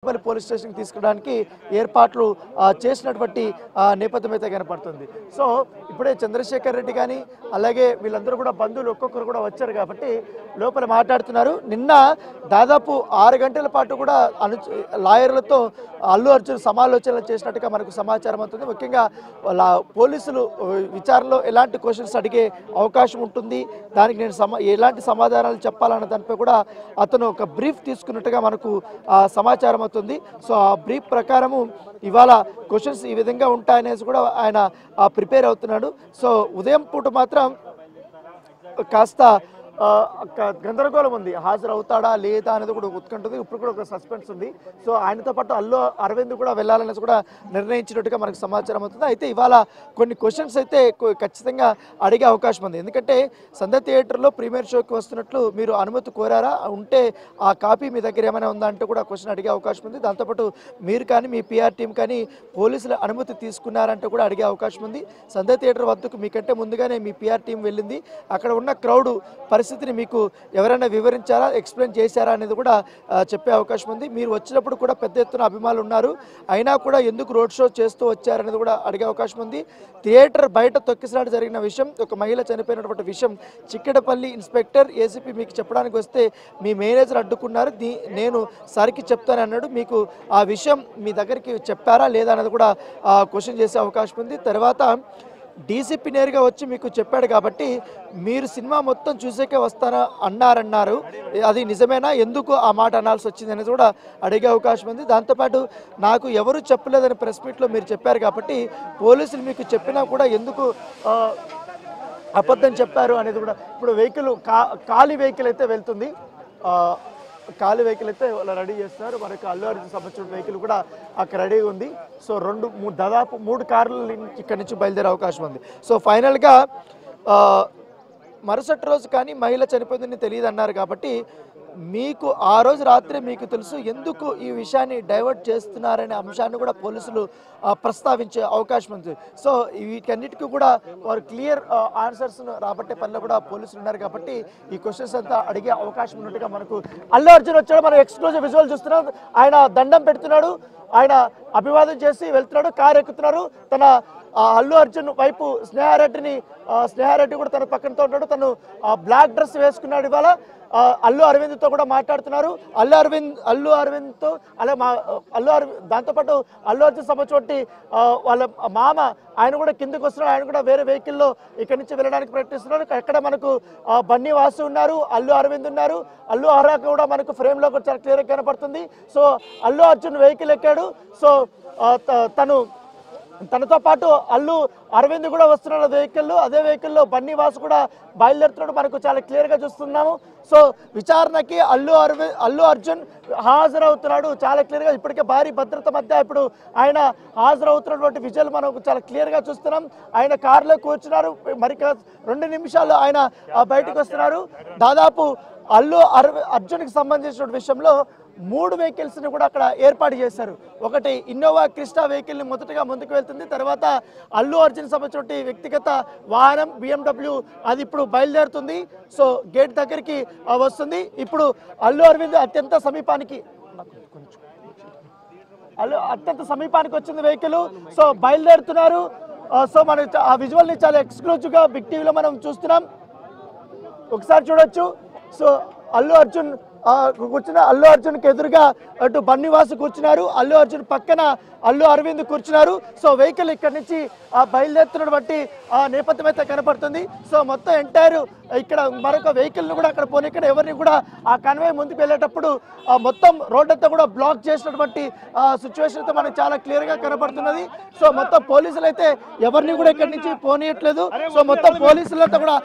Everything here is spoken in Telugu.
పోలీస్ స్టేషన్ తీసుకోవడానికి ఏర్పాట్లు చేసినటువంటి నేపథ్యం అయితే కనపడుతుంది. సో ఇప్పుడే చంద్రశేఖర్ రెడ్డి కానీ అలాగే వీళ్ళందరూ కూడా బంధువులు ఒక్కొక్కరు కూడా వచ్చారు కాబట్టి లోపల మాట్లాడుతున్నారు. నిన్న దాదాపు 6 గంటల పాటు కూడా లాయర్లతో అల్లు అర్జున్ సమాలోచనలు చేసినట్టుగా మనకు సమాచారం అవుతుంది. ముఖ్యంగా పోలీసులు విచారణలో ఎలాంటి క్వశ్చన్స్ అడిగే అవకాశం ఉంటుంది, దానికి నేను ఎలాంటి సమాధానాలు చెప్పాలన్న దానిపై కూడా అతను ఒక బ్రీఫ్ తీసుకున్నట్టుగా మనకు సమాచారం అవుతుంది. సో ఆ బ్రీఫ్ ప్రకారము ఇవాళ క్వశ్చన్స్ ఈ విధంగా ఉంటాయనేసి కూడా ఆయన ప్రిపేర్ అవుతున్నాడు. సో ఉదయం పూట మాత్రం కాస్త గందరగోళం ఉంది, హాజరవుతాడా లేదా అనేది కూడా ఉత్కంఠ, ఇప్పుడు కూడా ఒక సస్పెన్స్ ఉంది. సో ఆయనతో పాటు అల్లు అరవింద్ కూడా వెళ్ళాలనేసి కూడా నిర్ణయించినట్టుగా మనకు సమాచారం అవుతుంది. అయితే ఇవాళ కొన్ని క్వశ్చన్స్ అయితే ఖచ్చితంగా అడిగే అవకాశం ఉంది. ఎందుకంటే సంధ్య థియేటర్లో ప్రీమియర్ షోకి వస్తున్నట్లు మీరు అనుమతి కోరారా, ఉంటే ఆ కాపీ మీ దగ్గర ఏమైనా ఉందా అంటే కూడా క్వశ్చన్ అడిగే అవకాశం ఉంది. దాంతోపాటు మీరు కానీ మీ పిఆర్ టీం కానీ పోలీసుల అనుమతి తీసుకున్నారంటే కూడా అడిగే అవకాశం ఉంది. సంధ్య థియేటర్ వద్దకు మీకంటే ముందుగానే మీ పిఆర్ టీం వెళ్ళింది, అక్కడ ఉన్న క్రౌడ్ పరిస్థితిని మీకు ఎవరైనా వివరించారా, ఎక్స్ప్లెయిన్ చేశారా అనేది కూడా చెప్పే అవకాశం ఉంది. మీరు వచ్చినప్పుడు కూడా పెద్ద ఎత్తున అభిమానులు ఉన్నారు, అయినా కూడా ఎందుకు రోడ్ షో చేస్తూ వచ్చారనేది కూడా అడిగే అవకాశం ఉంది. థియేటర్ బయట తొక్కిసలాట జరిగిన విషయం, ఒక మహిళ చనిపోయినటువంటి విషయం చిక్కడపల్లి ఇన్స్పెక్టర్ ఏసీపీ మీకు చెప్పడానికి వస్తే మీ మేనేజర్ అడ్డుకున్నారు, నేను సరికి చెప్తాను అన్నాడు. మీకు ఆ విషయం మీ దగ్గరికి చెప్పారా లేదా అనేది కూడా క్వశ్చన్ చేసే అవకాశం ఉంది. తర్వాత డీసీపీ నేరుగా వచ్చి మీకు చెప్పాడు కాబట్టి మీరు సినిమా మొత్తం చూసేకే వస్తారా అన్నారు, అది నిజమేనా, ఎందుకు ఆ మాట అనాల్సి వచ్చింది అనేది కూడా అడిగే అవకాశం ఉంది. దాంతోపాటు నాకు ఎవరు చెప్పలేదని ప్రెస్ మీట్లో మీరు చెప్పారు కాబట్టి పోలీసులు మీకు చెప్పినా కూడా ఎందుకు అబద్ధం చెప్పారు అనేది కూడా. ఇప్పుడు వెహికల్ ఖాళీ వెహికల్ అయితే వెళ్తుంది, ఖాళీ వెహికల్ అయితే వాళ్ళు రెడీ చేస్తున్నారు. మనకి అల్లు అర్జున్ సంబంధించిన వెహికల్ కూడా అక్కడ రెడీగా ఉంది. సో దాదాపు 3 కార్లు ఇక్కడి నుంచి బయలుదేరే అవకాశం ఉంది. సో ఫైనల్గా మరుసటి రోజు కానీ మహిళ చనిపోయిందని తెలియదు అన్నారు కాబట్టి మీకు ఆ రోజు రాత్రి మీకు తెలుసు, ఎందుకు ఈ విషయాన్ని డైవర్ట్ చేస్తున్నారనే అంశాన్ని కూడా పోలీసులు ప్రస్తావించే అవకాశం ఉంది. సో వీటన్నిటికీ కూడా వారు క్లియర్ ఆన్సర్స్ను రాబట్టే పనిలో కూడా పోలీసులు ఉన్నారు కాబట్టి ఈ క్వశ్చన్స్ అంతా అడిగే అవకాశం ఉన్నట్టుగా మనకు అల్లు అర్జున్ వచ్చాడు. మనం ఎక్స్క్లూజివ్ విజువల్ చూస్తున్నాం, ఆయన దండం పెడుతున్నాడు, ఆయన అభివాదం చేసి వెళ్తున్నాడు, కారు ఎక్కుతున్నారు. తన అల్లు అర్జున్ వైపు స్నేహారెడ్డి కూడా తన పక్కనతో ఉన్నాడు, తను బ్లాక్ డ్రెస్ వేసుకున్నాడు. ఇవాళ అల్లు అరవింద్తో కూడా మాట్లాడుతున్నారు. అల్లు అరవింద్తో దాంతోపాటు అల్లు అర్జున్ సంబంధించి వాళ్ళ మామ ఆయన కూడా కిందకు వస్తున్నాడు, ఆయన కూడా వేరే వెహికల్లో ఇక్కడి నుంచి వెళ్ళడానికి ప్రయత్నిస్తున్నారు. ఎక్కడ మనకు బన్నీ వాసు ఉన్నారు, అల్లు అరవింద్ ఉన్నారు, అల్లు అర్హ కూడా మనకు ఫ్రేమ్లో చాలా క్లియర్గా కనపడుతుంది. సో అల్లు అర్జున్ వెహికల్ ఎక్కాడు. సో తనతో పాటు అల్లు అరవింద్ కూడా వస్తున్నాడు వెహికల్లో, అదే వెహికల్లో బన్నీ వాసు కూడా బయలుదేరుతున్నాడు, మనకు చాలా క్లియర్గా చూస్తున్నాము. సో విచారణకి అల్లు అర్జున్ హాజరవుతున్నాడు చాలా క్లియర్గా. ఇప్పటికే భారీ భద్రత మధ్య ఇప్పుడు ఆయన హాజరవుతున్నటువంటి విజువల్ మనం చాలా క్లియర్గా చూస్తున్నాం. ఆయన కారులో కూర్చున్నారు, మరి 2 నిమిషాలు ఆయన బయటకు వస్తున్నారు. దాదాపు అర్జున్కి సంబంధించిన విషయంలో 3 వెహికల్స్ని కూడా అక్కడ ఏర్పాటు చేశారు. ఒకటి ఇన్నోవా క్రిస్టా వెహికల్ని మొదటగా ముందుకు వెళ్తుంది, తర్వాత అల్లు అర్జున్ సంబంధించిన వ్యక్తిగత వాహనం BMW అది ఇప్పుడు బయలుదేరుతుంది. సో గేట్ దగ్గరికి వస్తుంది. ఇప్పుడు అల్లు అరవింద్ అత్యంత సమీపానికి వచ్చింది వెహికల్. సో బయలుదేరుతున్నారు. సో మనం ఆ విజువల్ని చాలా ఎక్స్క్లూజివ్గా బిగ్ టీవీలో మనం చూస్తున్నాం, ఒకసారి చూడొచ్చు. సో అల్లు అర్జున్కి ఎదురుగా అటు బన్నీవాసు కూర్చున్నారు, అల్లు అర్జున్ పక్కన అల్లు అరవింద్ కూర్చున్నారు. సో వెహికల్ ఇక్కడ నుంచి బయలుదేరుతున్నటువంటి నేపథ్యం అయితే కనపడుతుంది. సో మొత్తం ఎంటైర్ ఇక్కడ మరొక వెహికల్ని కూడా అక్కడ పోనీక్కడ ఎవరిని కూడా ఆ కన్వే ముందుకు వెళ్ళేటప్పుడు మొత్తం రోడ్ అంతా కూడా బ్లాక్ చేసినటువంటి సిచ్యువేషన్ అయితే మనకు చాలా క్లియర్గా కనపడుతున్నది. సో మొత్తం పోలీసులు అయితే ఎవరిని కూడా ఇక్కడి నుంచి పోనీయట్లేదు. సో మొత్తం పోలీసులంతా కూడా